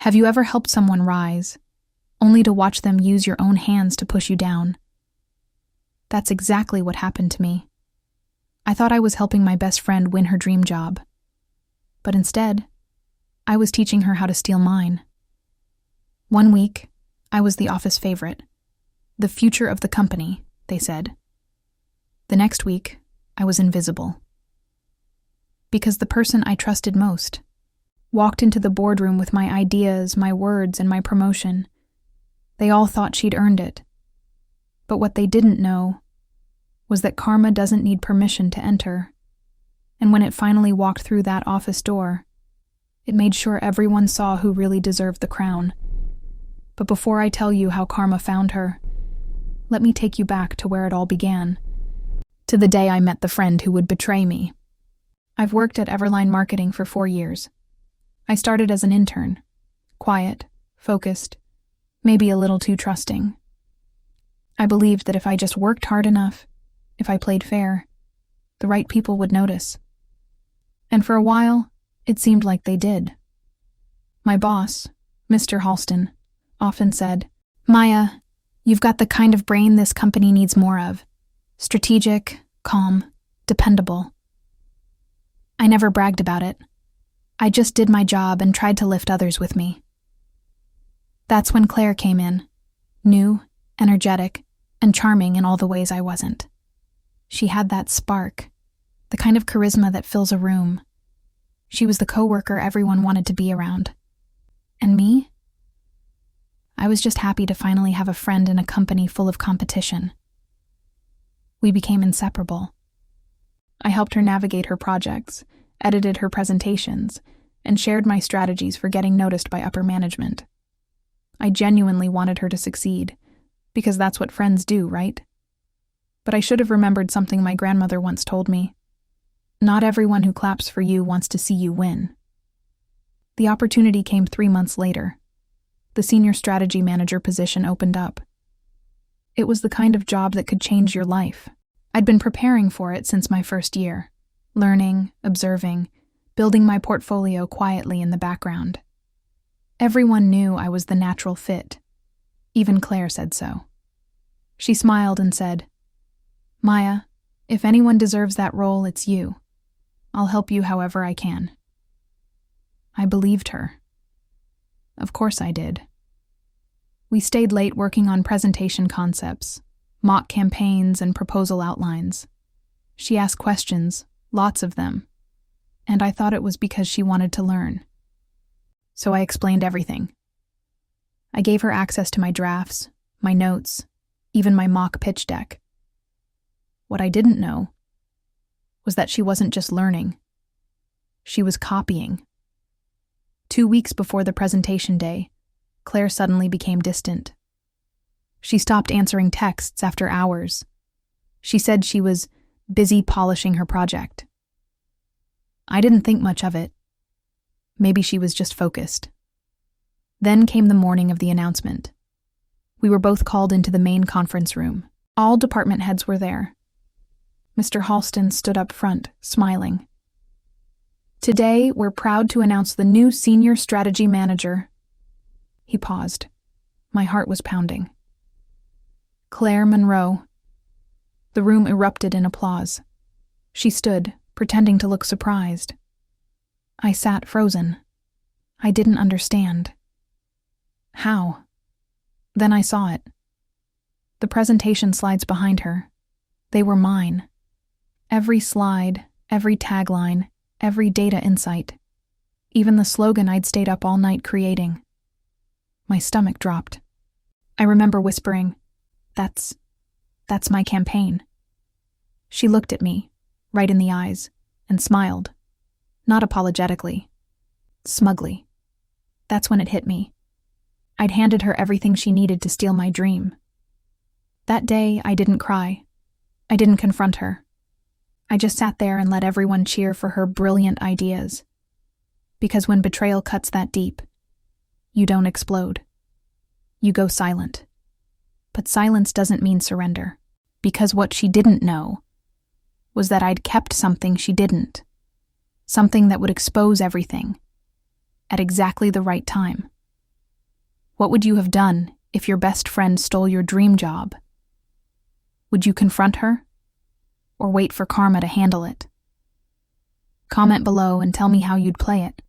Have you ever helped someone rise, only to watch them use your own hands to push you down? That's exactly what happened to me. I thought I was helping my best friend win her dream job. But instead, I was teaching her how to steal mine. One week, I was the office favorite. The future of the company, they said. The next week, I was invisible. Because the person I trusted most walked into the boardroom with my ideas, my words, and my promotion. They all thought she'd earned it. But what they didn't know was that karma doesn't need permission to enter. And when it finally walked through that office door, it made sure everyone saw who really deserved the crown. But before I tell you how karma found her, let me take you back to where it all began. To the day I met the friend who would betray me. I've worked at Everline Marketing for 4 years. I started as an intern. Quiet, focused, maybe a little too trusting. I believed that if I just worked hard enough, if I played fair, the right people would notice. And for a while, it seemed like they did. My boss, Mr. Halston, often said, "Maya, you've got the kind of brain this company needs more of. Strategic, calm, dependable." I never bragged about it. I just did my job and tried to lift others with me. That's when Claire came in, new, energetic, and charming in all the ways I wasn't. She had that spark, the kind of charisma that fills a room. She was the coworker everyone wanted to be around. And me? I was just happy to finally have a friend in a company full of competition. We became inseparable. I helped her navigate her projects, edited her presentations, and shared my strategies for getting noticed by upper management. I genuinely wanted her to succeed, because that's what friends do, right? But I should have remembered something my grandmother once told me. Not everyone who claps for you wants to see you win. The opportunity came 3 months later. The senior strategy manager position opened up. It was the kind of job that could change your life. I'd been preparing for it since my first year, learning, observing, building my portfolio quietly in the background. Everyone knew I was the natural fit. Even Claire said so. She smiled and said, "Maya, if anyone deserves that role, it's you. I'll help you however I can." I believed her. Of course I did. We stayed late working on presentation concepts, mock campaigns, and proposal outlines. She asked questions, lots of them, and I thought it was because she wanted to learn. So I explained everything. I gave her access to my drafts, my notes, even my mock pitch deck. What I didn't know was that she wasn't just learning. She was copying. 2 weeks before the presentation day, Claire suddenly became distant. She stopped answering texts after hours. She said she was busy polishing her project. I didn't think much of it. Maybe she was just focused. Then came the morning of the announcement. We were both called into the main conference room. All department heads were there. Mr. Halston stood up front, smiling. "Today, we're proud to announce the new senior strategy manager." He paused. My heart was pounding. "Claire Monroe." The room erupted in applause. She stood, pretending to look surprised. I sat frozen. I didn't understand. How? Then I saw it. The presentation slides behind her. They were mine. Every slide, every tagline, every data insight. Even the slogan I'd stayed up all night creating. My stomach dropped. I remember whispering, That's my campaign." She looked at me, right in the eyes, and smiled. Not apologetically. Smugly. That's when it hit me. I'd handed her everything she needed to steal my dream. That day, I didn't cry. I didn't confront her. I just sat there and let everyone cheer for her brilliant ideas. Because when betrayal cuts that deep, you don't explode. You go silent. But silence doesn't mean surrender. Because what she didn't know was that I'd kept something she didn't. Something that would expose everything. At exactly the right time. What would you have done if your best friend stole your dream job? Would you confront her? Or wait for karma to handle it? Comment below and tell me how you'd play it.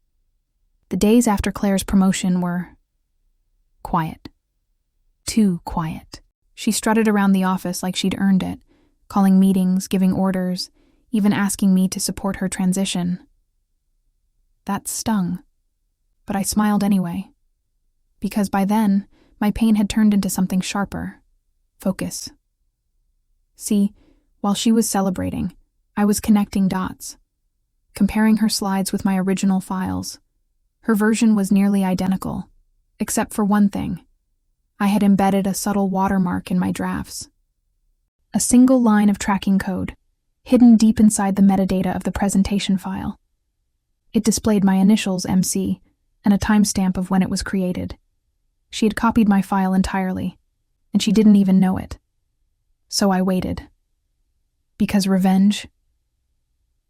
The days after Claire's promotion were quiet. Too quiet. She strutted around the office like she'd earned it, calling meetings, giving orders, even asking me to support her transition. That stung, but I smiled anyway, because by then, my pain had turned into something sharper. Focus. See, while she was celebrating, I was connecting dots, comparing her slides with my original files. Her version was nearly identical, except for one thing. I had embedded a subtle watermark in my drafts. A single line of tracking code, hidden deep inside the metadata of the presentation file. It displayed my initials MC and a timestamp of when it was created. She had copied my file entirely, and she didn't even know it. So I waited. Because revenge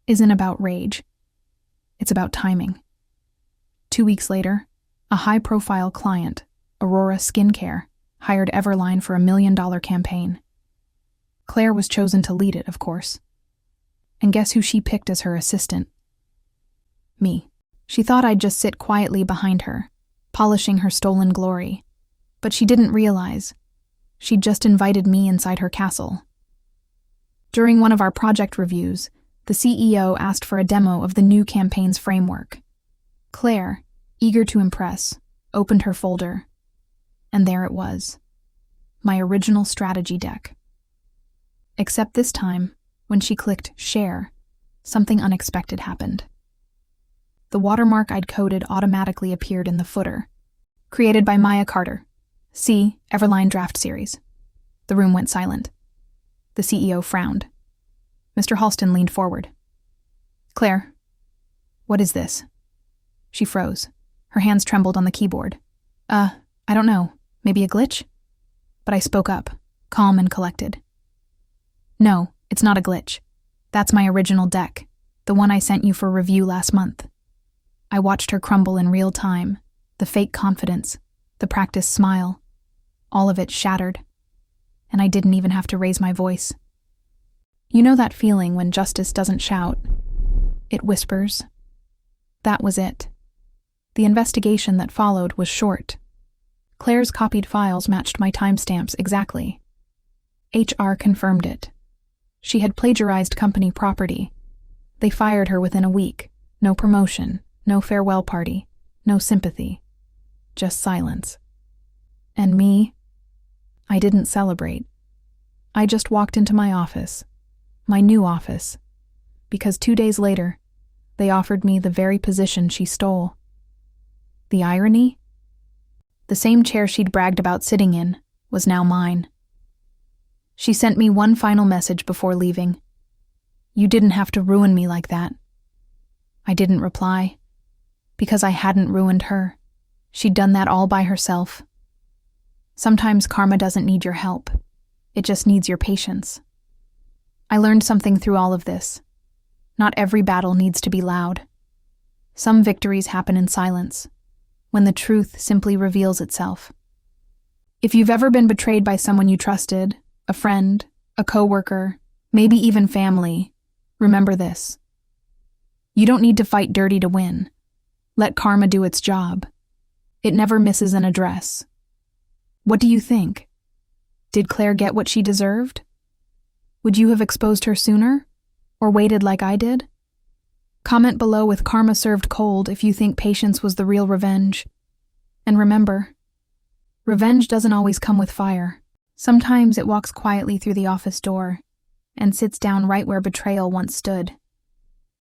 isn't about rage. It's about timing. 2 weeks later, a high-profile client, Aurora Skincare, hired Everline for $1 million campaign. Claire was chosen to lead it, of course. And guess who she picked as her assistant? Me. She thought I'd just sit quietly behind her, polishing her stolen glory. But she didn't realize she'd just invited me inside her castle. During one of our project reviews, the CEO asked for a demo of the new campaign's framework. Claire, eager to impress, opened her folder. And there it was. My original strategy deck. Except this time, when she clicked Share, something unexpected happened. The watermark I'd coded automatically appeared in the footer. Created by Maya Carter. See, Everline Draft Series. The room went silent. The CEO frowned. Mr. Halston leaned forward. Claire, what is this? She froze. Her hands trembled on the keyboard. I don't know. Maybe a glitch? But I spoke up, calm and collected. No, it's not a glitch. That's my original deck, the one I sent you for review last month. I watched her crumble in real time, the fake confidence, the practiced smile, all of it shattered, and I didn't even have to raise my voice. You know that feeling when justice doesn't shout? It whispers. That was it. The investigation that followed was short. Claire's copied files matched my timestamps exactly. HR confirmed it. She had plagiarized company property. They fired her within a week. No promotion, no farewell party, no sympathy. Just silence. And me? I didn't celebrate. I just walked into my office, my new office, because 2 days later, they offered me the very position she stole. The irony? The same chair she'd bragged about sitting in was now mine. She sent me one final message before leaving. You didn't have to ruin me like that. I didn't reply, because I hadn't ruined her. She'd done that all by herself. Sometimes karma doesn't need your help. It just needs your patience. I learned something through all of this. Not every battle needs to be loud. Some victories happen in silence, when the truth simply reveals itself. If you've ever been betrayed by someone you trusted, a friend, a coworker, maybe even family, remember this. You don't need to fight dirty to win. Let karma do its job. It never misses an address. What do you think? Did Claire get what she deserved? Would you have exposed her sooner? Or waited like I did? Comment below with karma served cold if you think patience was the real revenge. And remember, revenge doesn't always come with fire. Sometimes it walks quietly through the office door and sits down right where betrayal once stood.